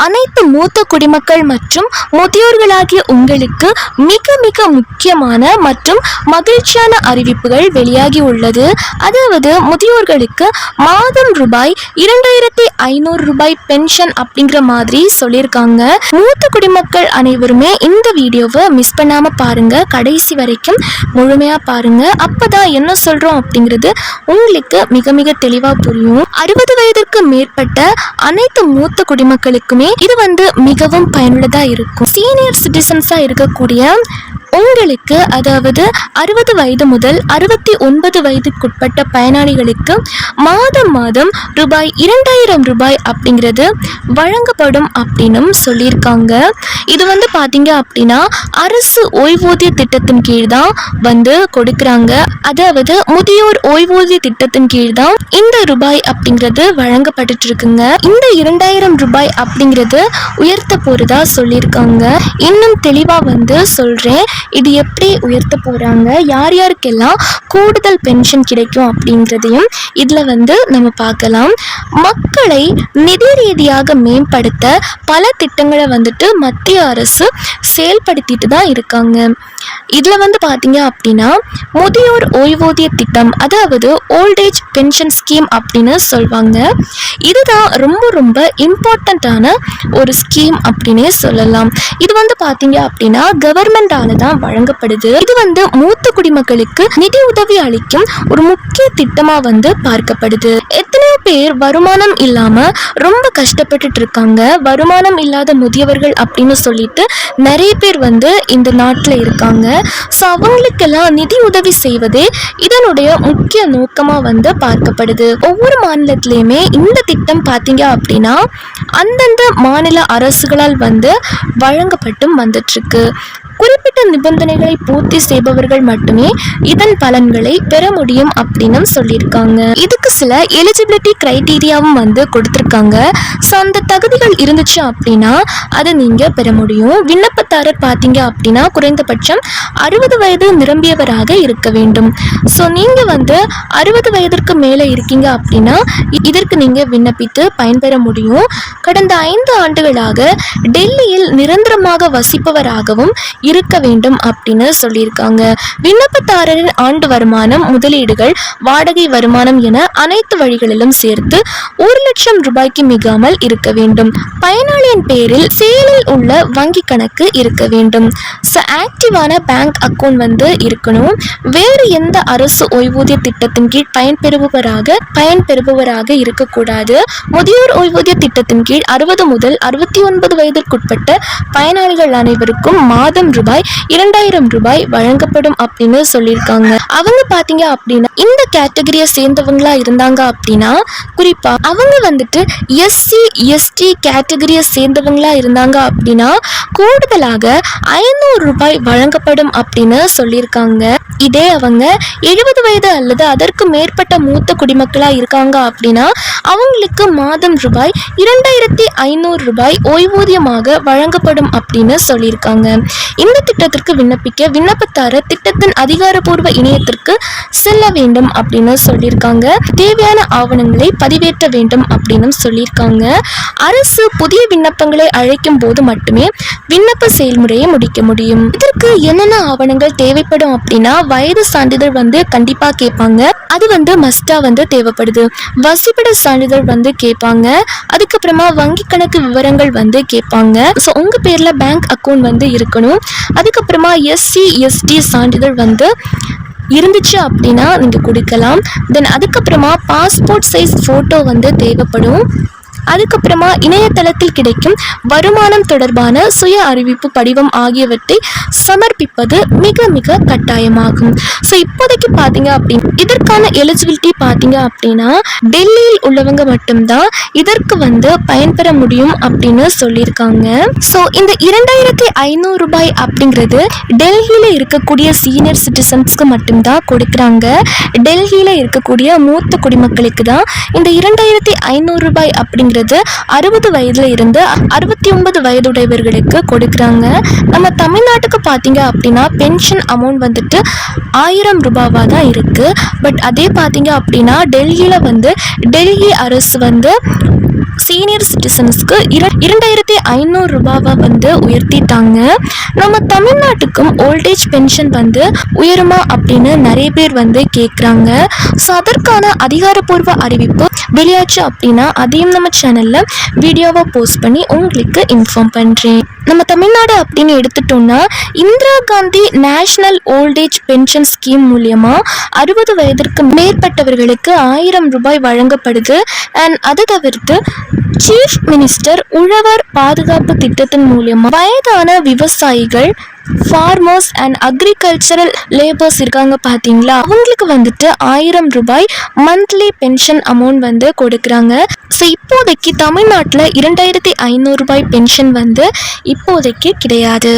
அனைத்து மூத்த குடிமக்கள் மற்றும் முதியோர்களாகிய உங்களுக்கு மிக மிக முக்கியமான மற்றும் மகிழ்ச்சியான அறிவிப்புகள் வெளியாகி உள்ளது. அதாவது முதியோர்களுக்கு மாதம் ரூபாய் 2500 ரூபாய் பென்ஷன் அப்படிங்கிற மாதிரி சொல்லியிருக்காங்க. மூத்த குடிமக்கள் அனைவருமே இந்த வீடியோவை மிஸ் பண்ணாம பாருங்க, கடைசி வரைக்கும் முழுமையா பாருங்க. அப்பதான் என்ன சொல்றோம் அப்படிங்கிறது உங்களுக்கு மிக மிக தெளிவா புரியும். 60 வயதிற்கு மேற்பட்ட அனைத்து மூத்த குடிமக்களுக்குமே இது மிகவும் பயனுள்ளதா இருக்கும். சீனியர் சிட்டிசன்ஸா இருக்கக்கூடிய உங்களுக்கு, அதாவது 60 வயது முதல் 69 வயதுக்குட்பட்ட பயனாளிகளுக்கு மாதம் மாதம் ரூபாய் 2000 ரூபாய் அப்படிங்கிறது வழங்கப்படும் அப்படின்னும் சொல்லியிருக்காங்க. இது பார்த்தீங்க அப்படின்னா அரசு ஓய்வூதிய திட்டத்தின் கீழ் தான் கொடுக்குறாங்க. அதாவது முதியோர் ஓய்வூதிய திட்டத்தின் கீழ் தான் இந்த ரூபாய் அப்படிங்கிறது வழங்கப்பட்டு இருக்குங்க. இந்த 2000 ரூபாய் அப்படிங்கிறது உயர்த்த போறதா சொல்லியிருக்காங்க. இன்னும் தெளிவா சொல்றேன், இது எப்படி உயர்த்த போறாங்க, யார் யாருக்கெல்லாம் கூடுதல் பென்ஷன் கிடைக்கும் அப்படிங்கிறதையும் இதுல நம்ம பார்க்கலாம். மக்களை நிதி ரீதியாக மேம்படுத்த பல திட்டங்களை மத்திய அரசு செயல்படுத்திட்டு தான் இருக்காங்க. இதுல பாத்தீங்க அப்படின்னா முதியோர் ஓய்வூதிய திட்டம், அதாவது ஓல்டேஜ் பென்ஷன் ஸ்கீம் அப்படின்னு சொல்வாங்க. இதுதான் ரொம்ப ரொம்ப இம்பார்ட்டண்ட்டான ஒரு ஸ்கீம் அப்படின்னே சொல்லலாம். இது பாத்தீங்க அப்படின்னா கவர்மெண்டால தான் வழங்கப்படுது. இது மூத்த குடிமக்களுக்கு நிதி உதவி அளிக்கும் ஒரு முக்கிய திட்டமா பார்க்கப்படுது. எத்தனையோ பேர் வருமானம் இல்லாம ரொம்ப கஷ்டப்பட்டுட்டு இருக்காங்க. வருமானம் இல்லாத முதியவர்கள் அப்படின்னு சொல்லிட்டு நிறைய பேர் இந்த நாட்டில் இருக்காங்க. ஸோ அவங்களுக்கெல்லாம் நிதி உதவி செய்வதே இதனுடைய முக்கிய நோக்கமா பார்க்கப்படுது. ஒவ்வொரு மாநிலத்திலையுமே இந்த திட்டம் பார்த்தீங்க அப்படின்னா அந்தந்த மாநில அரசுகளால் வழங்கப்பட்டும் வந்துட்டு இருக்கு. குறிப்பிட்ட நிபந்தனைகளை பூர்த்தி செய்பவர்கள் மட்டுமே இதன் பலன்களை பெற முடியும் அப்படின்னு சொல்லியிருக்காங்க. இதுக்கு சில எலிஜிபிலிட்டி கிரைட்டீரியாவும் கொடுத்திருக்காங்க. ஸோ அந்த தகுதிகள் இருந்துச்சு அப்படின்னா அதை நீங்க பெற முடியும். விண்ணப்பதாரர் பார்த்தீங்க அப்படின்னா குறைந்தபட்சம் 60 வயது நிரம்பியவராக இருக்க வேண்டும். ஸோ நீங்க 60 வயதிற்கு மேலே இருக்கீங்க அப்படின்னா இதற்கு நீங்க விண்ணப்பித்து பயன்பெற முடியும். கடந்த 5 ஆண்டுகளாக டெல்லியில் நிரந்தரமாக வசிப்பவராகவும் இருக்க வேண்டும் அப்படின்னு சொல்லியிருக்காங்க. விண்ணப்பதாரரின் ஆண்டு வருமானம், முதலீடுகள், வாடகை வருமானம் என அனைத்து வழிகளிலும் சேர்த்து 1 லட்சம் ரூபாய்க்கு மிகாமல் இருக்க வேண்டும். பயனாளியின் பெயரில் செயலில் உள்ள வங்கி கணக்கு இருக்க வேண்டும். ஆக்டிவான பேங்க் அக்கௌண்ட் இருக்கணும். வேறு எந்த அரசு ஓய்வூதிய திட்டத்தின் கீழ் பயன்பெறுபவராக இருக்கக்கூடாது. முதியோர் ஓய்வூதிய திட்டத்தின் கீழ் 60 முதல் 69 வயதிற்குட்பட்ட பயனாளிகள் அனைவருக்கும் மாதம் ரூபாய் 2000 ரூபாய் வழங்கப்படும் அப்படின்னு சொல்லியிருக்காங்க. அவங்க பாத்தீங்க அப்படின்னா இந்த கேட்டகரியை சேர்ந்தவங்களா இருந்தாங்க அப்படின்னா, குறிப்பா அவங்க எஸ்சி எஸ்டி கேட்டகரியை சேர்ந்தவங்களா இருந்தாங்க அப்படின்னா கூடுதலாக 500 ரூபாய் வழங்கப்படும் அப்படின்னு சொல்லியிருக்காங்க. இதே அவங்க 70 வயது அல்லது அதற்கு மேற்பட்ட மூத்த குடிமக்களா இருக்காங்க அப்படின்னா அவங்களுக்கு மாதம் ரூபாய் 2500 ரூபாய் ஓய்வூதியமாக வழங்கப்படும் அப்படின்னு சொல்லியிருக்காங்க. இந்த திட்டத்திற்கு விண்ணப்பிக்க விண்ணப்பதாரர் திட்டத்தின் அதிகாரப்பூர்வ இணையத்திற்கு செல்ல வேண்டும் அப்படின்னு சொல்லியிருக்காங்க. தேவையான ஆவணங்களை பதிவேற்ற வேண்டும் அப்படின்னு சொல்லியிருக்காங்க. அரசு புதிய விண்ணப்பங்களை அழைக்கும் போது மட்டுமே விண்ணப்ப செயல்முறையை முடிக்க முடியும். இதற்கு என்னென்ன ஆவணங்கள் தேவைப்படும் அப்படின்னா, வயது சான்றிதழ் கண்டிப்பா கேட்பாங்க. அது மஸ்டா தேவைப்படுது. வசிப்பிட சான்றிதழ் கேட்பாங்க. அதுக்கப்புறமா வங்கி கணக்கு விவரங்கள் கேட்பாங்க. ஸோ உங்க பேர்ல பேங்க் அக்கௌண்ட் இருக்கணும். அதுக்கப்புறமா எஸ்சி எஸ்டி சான்றிதழ் இருந்துச்சு அப்படின்னா நீங்க கொடுக்கலாம். தென் அதுக்கப்புறமா பாஸ்போர்ட் சைஸ் போட்டோ தேவைப்படும். அதுக்கப்புறமா இணையதளத்தில் கிடைக்கும் வருமானம் தொடர்பான சுய அறிவிப்பு படிவம் ஆகியவற்றை சமர்ப்பிப்பது மிக மிக கட்டாயமாகும். ஸோ இப்போதைக்கு பார்த்தீங்க அப்படின்னா இதற்கான எலிஜிபிலிட்டி பார்த்தீங்க அப்படின்னா டெல்லியில் உள்ளவங்க மட்டும்தான் இதற்கு பயன்பெற முடியும் அப்படின்னு சொல்லியிருக்காங்க. ஸோ இந்த 2500 ரூபாய் அப்படிங்கிறது டெல்லியில் இருக்கக்கூடிய சீனியர் சிட்டிசன்ஸ்க்கு மட்டும்தான் கொடுக்குறாங்க. டெல்லியில் இருக்கக்கூடிய மூத்த குடிமக்களுக்கு தான் இந்த 2500 ரூபாய் அப்படிங்கிறது 60 வயதுல இருந்து 69 வயதுடையவர்களுக்கு கொடுக்குறாங்க. நம்ம தமிழ்நாட்டுக்கு பார்த்தீங்க அப்படின்னா பென்ஷன் அமௌண்ட் 1000 ரூபாவா தான் இருக்கு. பட் அதே பார்த்தீங்க அப்படின்னா டெல்லியில் டெல்லி அரசு சீனியர் சிட்டிசன்ஸ்க்கு 2500 500 ரூபாவை வந்து உயர்த்திட்டாங்க. நம்ம தமிழ்நாட்டுக்கும் ஓல்டேஜ் பென்ஷன் வந்து உயருமா அப்படின்னு நிறைய பேர் வந்து கேட்குறாங்க. ஸோ அதற்கான அதிகாரப்பூர்வ அறிவிப்பு வெளியாச்சு அப்படின்னா அதையும் நம்ம சேனலில் வீடியோவாக போஸ்ட் பண்ணி உங்களுக்கு இன்ஃபார்ம் பண்ணுறேன். நம்ம தமிழ்நாடு அப்படின்னு எடுத்துட்டோம்னா Indira Gandhi national old age pension scheme மூலியமா 60 வயதிற்கு மேற்பட்டவர்களுக்கு 1000 ரூபாய் வழங்கப்படுது. அண்ட் அது தவிர்த்து சீஃப் மினிஸ்டர் உழவர் பாதுகாப்பு திட்டத்தின் மூலியமா வயதான விவசாயிகள், ஃபார்மர்ஸ் அண்ட் அக்ரிகல்ச்சரல் லேபர்ஸ் இருக்காங்க பார்த்தீங்களா, அவங்களுக்கு வந்துட்டு 1000 ரூபாய் மந்த்லி பென்ஷன் அமௌண்ட் வந்து கொடுக்குறாங்க. ஸோ இப்போதைக்கு தமிழ்நாட்டில் 2500 ரூபாய் பென்ஷன் வந்து இப்போதைக்கு கிடையாது.